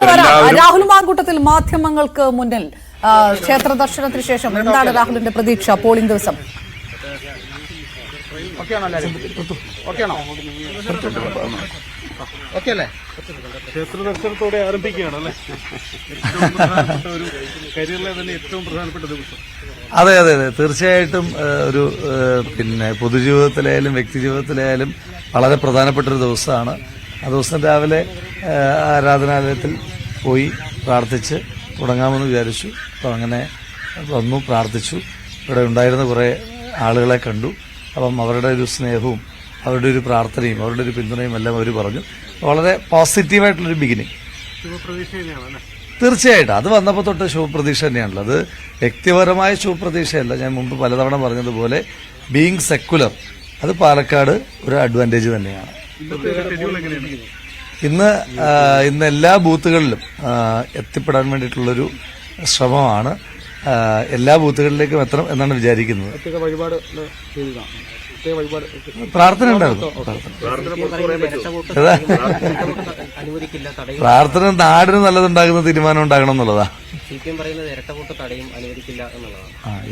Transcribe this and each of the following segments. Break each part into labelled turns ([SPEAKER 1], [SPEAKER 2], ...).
[SPEAKER 1] രാഹുൽ മാങ്കൂട്ടത്തിൽ മാധ്യമങ്ങൾക്ക് മുന്നിൽ ക്ഷേത്ര ദർശനത്തിന് ശേഷം എന്താണ് രാഹുലിന്റെ പ്രതീക്ഷ? പോളിംഗ് ദിവസം
[SPEAKER 2] ക്ഷേത്ര ദർശനത്തോടെ ആരംഭിക്കുകയാണല്ലേ ഒരു കരിയറിലെ തന്നെ ഏറ്റവും പ്രധാനപ്പെട്ട ദിവസം.
[SPEAKER 3] അതെ അതെ അതെ തീർച്ചയായിട്ടും ഒരു പൊതുജീവിതത്തിലായാലും വ്യക്തി ജീവിതത്തിലായാലും വളരെ പ്രധാനപ്പെട്ട ഒരു ദിവസമാണ്. ആ ദിവസം രാവിലെ ആരാധനാലയത്തിൽ പോയി പ്രാർത്ഥിച്ച് തുടങ്ങാമെന്ന് വിചാരിച്ചു. അപ്പോൾ അങ്ങനെ വന്നു, പ്രാർത്ഥിച്ചു. ഇവിടെ ഉണ്ടായിരുന്ന കുറേ ആളുകളെ കണ്ടു. അപ്പം അവരുടെ ഒരു സ്നേഹവും അവരുടെ ഒരു പ്രാർത്ഥനയും അവരുടെ ഒരു പിന്തുണയും എല്ലാം അവർ പറഞ്ഞു. വളരെ പോസിറ്റീവായിട്ടുള്ളൊരു ബിഗിനിങ്. തീർച്ചയായിട്ടും അത് വന്നപ്പോൾ തൊട്ട് ശുഭപ്രതീക്ഷ തന്നെയാണല്ലോ. അത് വ്യക്തിപരമായ ശുഭപ്രതീക്ഷയല്ല. ഞാൻ മുമ്പ് പലതവണ പറഞ്ഞതുപോലെ ബീയിങ് സെക്കുലർ അത് പാലക്കാട് ഒരു അഡ്വാൻറ്റേജ് തന്നെയാണ്. ഇന്ന് എല്ലാ ബൂത്തുകളിലും എത്തിപ്പെടാൻ വേണ്ടിയിട്ടുള്ളൊരു ശ്രമമാണ്. എല്ലാ ബൂത്തുകളിലേക്കും എത്തണം എന്നാണ് വിചാരിക്കുന്നത്. പ്രാർത്ഥന ഉണ്ടായിരുന്നു. പ്രാർത്ഥന നാടിന് നല്ലതുണ്ടാകുന്ന തീരുമാനം ഉണ്ടാകണം എന്നുള്ളതാ.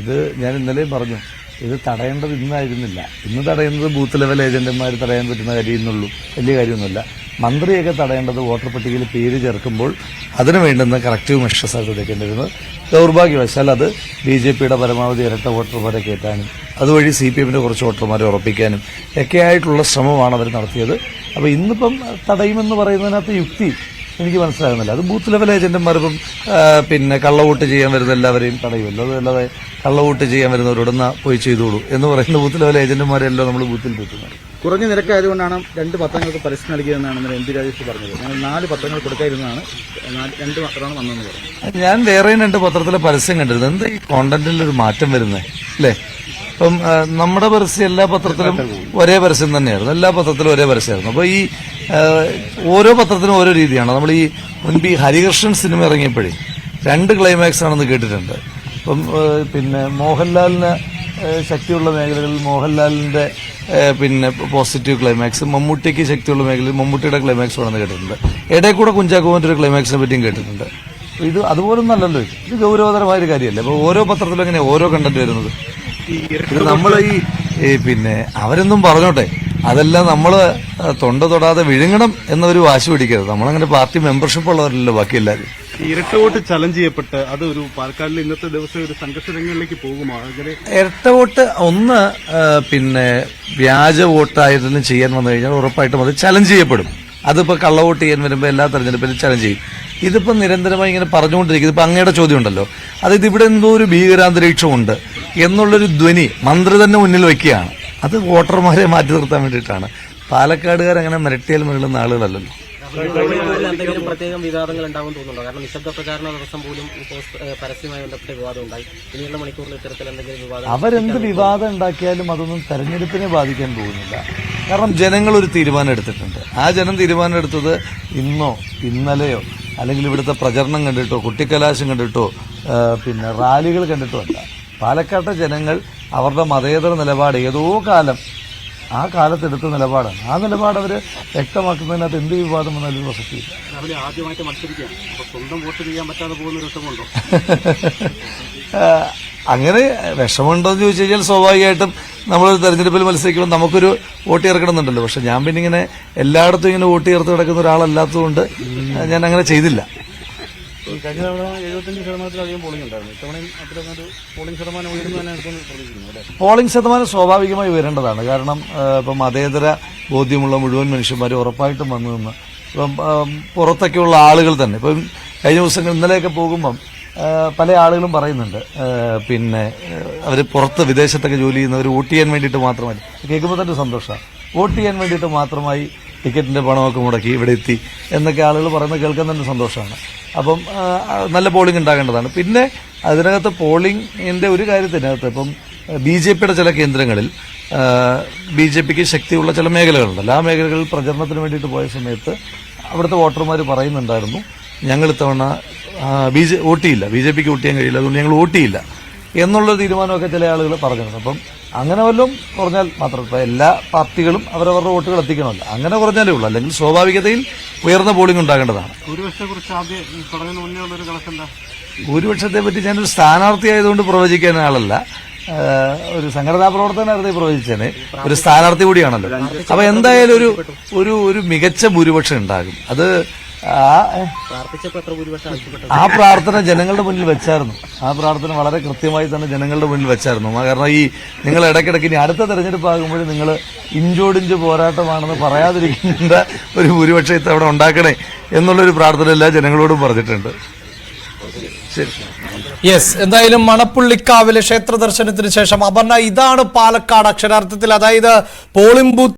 [SPEAKER 3] ഇത് ഞാൻ ഇന്നലെയും പറഞ്ഞു. ഇത് തടയേണ്ടത് ഇന്നായിരുന്നില്ല. ഇന്ന് തടയുന്നത് ബൂത്ത് ലെവൽ ഏജന്റുമാർ തടയാൻ പറ്റുന്ന കാര്യമെന്നുള്ളൂ, വലിയ കാര്യമൊന്നുമില്ല. മന്ത്രിയൊക്കെ തടയേണ്ടത് വോട്ടർ പട്ടികയിൽ പേര് ചേർക്കുമ്പോൾ അതിനു വേണ്ടുന്ന കറക്റ്റീവ് മെഷേഴ്സ് ആയിട്ട് എടുക്കേണ്ടിരുന്നത്. ദൗർഭാഗ്യവശാൽ അത് BJPയുടെ പരമാവധി ഇരട്ട വോട്ടർമാരെ കയറ്റാനും അതുവഴി CPMന്റെ കുറച്ച് വോട്ടർമാരെ ഉറപ്പിക്കാനും ഒക്കെയായിട്ടുള്ള ശ്രമമാണ് അവർ നടത്തിയത്. അപ്പോൾ ഇന്നിപ്പം തടയുമെന്ന് പറയുന്നതിനകത്ത് യുക്തി എനിക്ക് മനസ്സിലാകുന്നില്ല. അത് ബൂത്ത് ലെവൽ ഏജന്റുമാരിപ്പം കള്ളവോട്ട് ചെയ്യാൻ വരുന്ന എല്ലാവരെയും തടയുമല്ലോ. അതല്ലാതെ കള്ളവോട്ട് ചെയ്യാൻ വരുന്നവരോടൊന്ന് പോയി ചെയ്തോളൂ എന്ന് പറയുന്ന ബൂത്ത് ലെവൽ ഏജന്റുമാരെല്ലാം നമ്മൾ ബൂത്തിൽ എത്തുന്നത്.
[SPEAKER 4] കുറഞ്ഞ നിരക്കായതുകൊണ്ടാണ് 2 പത്രങ്ങൾക്ക് പരസ്യം നൽകിയതെന്നാണ് MP രാജേഷ് പറഞ്ഞത്. ഞങ്ങൾ 4 പത്രങ്ങൾ കൊടുക്കാതിരുന്നതാണ്, 2 പത്രമാണ് വന്നതെന്ന് പറഞ്ഞു.
[SPEAKER 3] ഞാൻ വേറെയും 2 പത്രത്തിലെ പരസ്യം കണ്ടിരുന്നു. എന്താ ഈ കോണ്ടന്റിൽ ഒരു മാറ്റം വരുന്നത് അല്ലേ? ഇപ്പം നമ്മുടെ പരസ്യം എല്ലാ പത്രത്തിലും ഒരേ പരസ്യം തന്നെയായിരുന്നു, എല്ലാ പത്രത്തിലും ഒരേ പരസ്യമായിരുന്നു. അപ്പോൾ ഈ ഓരോ പത്രത്തിനും ഓരോ രീതിയാണ്. നമ്മൾ ഈ മുൻപ് ഈ ഹരികൃഷ്ണൻ സിനിമ ഇറങ്ങിയപ്പോഴേ 2 ക്ലൈമാക്സ് ആണെന്ന് കേട്ടിട്ടുണ്ട്. അപ്പം മോഹൻലാലിന് ശക്തിയുള്ള മേഖലകളിൽ മോഹൻലാലിന്റെ പോസിറ്റീവ് ക്ലൈമാക്സ്, മമ്മൂട്ടിക്ക് ശക്തിയുള്ള മേഖലയിൽ മമ്മൂട്ടിയുടെ ക്ലൈമാക്സ് ആണെന്ന് കേട്ടിട്ടുണ്ട്. ഇടയിൽ കൂടെ കുഞ്ചാക്കോവിന്റെ ഒരു ക്ലൈമാക്സിനെ പറ്റിയും കേട്ടിട്ടുണ്ട്. ഇത് അതുപോലൊന്നല്ലല്ലോ. ഇത് ഗൗരവതരമായ ഒരു കാര്യമല്ലേ. അപ്പോൾ ഓരോ പത്രത്തിലും എങ്ങനെ ഓരോ കണ്ടന്റ് വരുന്നത്? ഇത് നമ്മൾ അവരെന്നും പറഞ്ഞോട്ടെ, അതെല്ലാം നമ്മൾ തൊണ്ട തൊടാതെ വിഴുങ്ങണം എന്നൊരു വാശി പിടിക്കരുത്. നമ്മളങ്ങനെ പാർട്ടി മെമ്പർഷിപ്പ് ഉള്ളവരല്ലോ ബാക്കി എല്ലാവരും.
[SPEAKER 2] ഇരട്ട വോട്ട് ചലഞ്ച് ചെയ്യപ്പെട്ട് അത് ഒരു പാലക്കാടിൽ ഇന്നത്തെ ദിവസം ഒരു സംഘർഷങ്ങളിലേക്ക് പോകുമോ?
[SPEAKER 3] ഇരട്ട വോട്ട് വ്യാജ വോട്ടായിരുന്നു ചെയ്യാൻ വന്നു കഴിഞ്ഞാൽ ഉറപ്പായിട്ടും അത് ചലഞ്ച് ചെയ്യപ്പെടും. അതിപ്പോ കള്ളവോട്ട് ചെയ്യാൻ വരുമ്പോൾ എല്ലാ തെരഞ്ഞെടുപ്പിലും ചലഞ്ച് ചെയ്യും. ഇതിപ്പോ നിരന്തരമായി ഇങ്ങനെ പറഞ്ഞുകൊണ്ടിരിക്കുന്നത്. ഇപ്പൊ അങ്ങയുടെ ചോദ്യം ഉണ്ടല്ലോ, അതായത് ഇവിടെ എന്തോ ഒരു ഭീകരാന്തരീക്ഷമുണ്ട് എന്നുള്ളൊരു ധ്വനി മന്ത്രി തന്നെ മുന്നിൽ വയ്ക്കുകയാണ്. അത് വോട്ടർമാരെ മാറ്റി നിർത്താൻ വേണ്ടിയിട്ടാണ്. പാലക്കാടുകാർ അങ്ങനെ മിരട്ടിയാൽ മുരളുന്ന ആളുകളല്ലല്ലോ.
[SPEAKER 5] പ്രത്യേകം വിവാദങ്ങൾ ഉണ്ടാവും തോന്നുന്നുണ്ടോ? കാരണം നിശബ്ദ പ്രചാരണ ദിവസം പോലും പരസ്യമായി ബന്ധപ്പെട്ട വിവാദം ഉണ്ടായി. ഇനിയുള്ള മണിക്കൂറിൽ ഇത്തരത്തിൽ എന്തെങ്കിലും വിവാദം
[SPEAKER 3] അവരെന്ത് വിവാദം ഉണ്ടാക്കിയാലും അതൊന്നും തെരഞ്ഞെടുപ്പിനെ ബാധിക്കാൻ പോകുന്നില്ല. കാരണം ജനങ്ങൾ ഒരു തീരുമാനം എടുത്തിട്ടുണ്ട്. ആ ജനം തീരുമാനം എടുത്തത് ഇന്നോ ഇന്നലെയോ അല്ലെങ്കിൽ ഇവിടുത്തെ പ്രചരണം കണ്ടിട്ടോ കുട്ടിക്കലാശം കണ്ടിട്ടോ റാലികൾ കണ്ടിട്ടോ അല്ല. പാലക്കാട്ടെ ജനങ്ങൾ അവരുടെ മതേതര നിലപാട് ഏതോ കാലം ആ കാലത്തെടുത്ത നിലപാടാണ്. ആ നിലപാട് അവർ വ്യക്തമാക്കുന്നതിനകത്ത് എന്ത് വിവാദം വന്നാലും പ്രസക്തിയില്ല.
[SPEAKER 2] ആദ്യമായിട്ട് മത്സരിക്കാം, സ്വന്തം വോട്ട് ചെയ്യാൻ പറ്റാതെ പോകുന്ന വിഷമമുണ്ടോ?
[SPEAKER 3] അങ്ങനെ വിഷമമുണ്ടോ എന്ന് ചോദിച്ചു കഴിഞ്ഞാൽ സ്വാഭാവികമായിട്ടും നമ്മളൊരു തെരഞ്ഞെടുപ്പിൽ മത്സരിക്കുമ്പോൾ നമുക്കൊരു വോട്ട് ചേർക്കണമെന്നുണ്ടല്ലോ. പക്ഷെ ഞാൻ ഇങ്ങനെ എല്ലായിടത്തും ഇങ്ങനെ വോട്ട് ചേർത്ത് കിടക്കുന്ന ഒരാളല്ലാത്തതുകൊണ്ട് ഞാൻ അങ്ങനെ ചെയ്തില്ല.
[SPEAKER 4] കഴിഞ്ഞ തവണ 75%-ലധികം പോളിംഗ് ഉണ്ടായിരുന്നു. ഇത്തവണയും അത്തരമൊരു പോളിംഗ് ശതമാനം ഉയരുന്നതന്നെയാണ് പ്രതീക്ഷിക്കുന്നത്.
[SPEAKER 3] പോളിംഗ് ശതമാനം സ്വാഭാവികമായി ഉയരേണ്ടതാണ്. കാരണം ഇപ്പം മതേതര ബോധ്യമുള്ള മുഴുവൻ മനുഷ്യന്മാരും ഉറപ്പായിട്ടും വന്നു നിന്ന് ഇപ്പം പുറത്തൊക്കെയുള്ള ആളുകൾ തന്നെ ഇപ്പം കഴിഞ്ഞ ദിവസങ്ങൾ ഇന്നലെയൊക്കെ പോകുമ്പം പല ആളുകളും പറയുന്നുണ്ട് അവർ പുറത്ത് വിദേശത്തൊക്കെ ജോലി ചെയ്യുന്നവർ വോട്ട് ചെയ്യാൻ വേണ്ടിയിട്ട് മാത്രമല്ല. കേൾക്കുമ്പോൾ തന്നെ സന്തോഷമാണ്. വോട്ട് ചെയ്യാൻ വേണ്ടിയിട്ട് മാത്രമായി ടിക്കറ്റിന്റെ പണമൊക്കെ മുടക്കി ഇവിടെ എത്തി എന്നൊക്കെ ആളുകൾ പറയുന്നത് കേൾക്കാൻ തന്നെ സന്തോഷമാണ്. അപ്പം നല്ല പോളിംഗ് ഉണ്ടാകേണ്ടതാണ്. പിന്നെ അതിനകത്ത് പോളിംഗിന്റെ ഒരു കാര്യത്തിനകത്ത് ഇപ്പം BJPയുടെ ചില കേന്ദ്രങ്ങളിൽ BJPക്ക് ശക്തിയുള്ള ചില മേഖലകളുണ്ടല്ലോ. ആ മേഖലകളിൽ പ്രചരണത്തിന് വേണ്ടിയിട്ട് പോയ സമയത്ത് അവിടുത്തെ വോട്ടർമാർ പറയുന്നുണ്ടായിരുന്നു, ഞങ്ങൾ ഇത്തവണ വോട്ട് ചെയ്യില്ല, BJPക്ക് വോട്ട് ചെയ്യാൻ കഴിയില്ല, അതുകൊണ്ട് ഞങ്ങൾ വോട്ട് ചെയ്യില്ല എന്നുള്ള തീരുമാനമൊക്കെ ചില ആളുകൾ പറഞ്ഞിരുന്നു. അപ്പം അങ്ങനെ വല്ലതും കുറഞ്ഞാൽ മാത്രം. ഇപ്പൊ എല്ലാ പാർട്ടികളും അവരവരുടെ വോട്ടുകൾ എത്തിക്കണമല്ലോ, അങ്ങനെ കുറഞ്ഞാലേ ഉള്ളൂ. അല്ലെങ്കിൽ സ്വാഭാവികതയിൽ ഉയർന്ന പോളിംഗ് ഉണ്ടാകേണ്ടതാണ്.
[SPEAKER 2] ഭൂരിപക്ഷത്തെക്കുറിച്ച് ആദ്യം തുടങ്ങുന്ന മുന്നേ ഉള്ളൊരു കണക്കെന്താ?
[SPEAKER 3] ഭൂരിപക്ഷത്തെ പറ്റി ഞാനൊരു സ്ഥാനാർത്ഥി ആയതുകൊണ്ട് പ്രവചിക്കാൻ ആളല്ല, ഒരു സംഘടനാ പ്രവർത്തനത്തെ പ്രവചിച്ചേനെ, ഒരു സ്ഥാനാർത്ഥി കൂടിയാണല്ലോ. അപ്പൊ എന്തായാലും ഒരു മികച്ച ഭൂരിപക്ഷം ഉണ്ടാകും. അത് ആ പ്രാർത്ഥന ജനങ്ങളുടെ മുന്നിൽ വെച്ചായിരുന്നു. ആ പ്രാർത്ഥന വളരെ കൃത്യമായി തന്നെ ജനങ്ങളുടെ മുന്നിൽ വെച്ചായിരുന്നു. കാരണം ഈ നിങ്ങൾ ഇടയ്ക്കിടയ്ക്ക് ഇനി അടുത്ത തെരഞ്ഞെടുപ്പ് ആകുമ്പോൾ നിങ്ങൾ ഇഞ്ചോടിഞ്ച് പോരാട്ടമാണെന്ന് പറയാതിരിക്കേണ്ട ഒരു ഭൂരിപക്ഷം ഇത്തവണ ഉണ്ടാക്കണേ എന്നുള്ളൊരു പ്രാർത്ഥന എല്ലാ ജനങ്ങളോടും പറഞ്ഞിട്ടുണ്ട്. ശരി.
[SPEAKER 6] യെസ്, എന്തായാലും മണപ്പുള്ളിക്കാവിലെ ക്ഷേത്ര ദർശനത്തിന് ശേഷം അപർണ, ഇതാണ് പാലക്കാട് അക്ഷരാർത്ഥത്തിൽ, അതായത് പോളിംഗ് ബൂത്ത്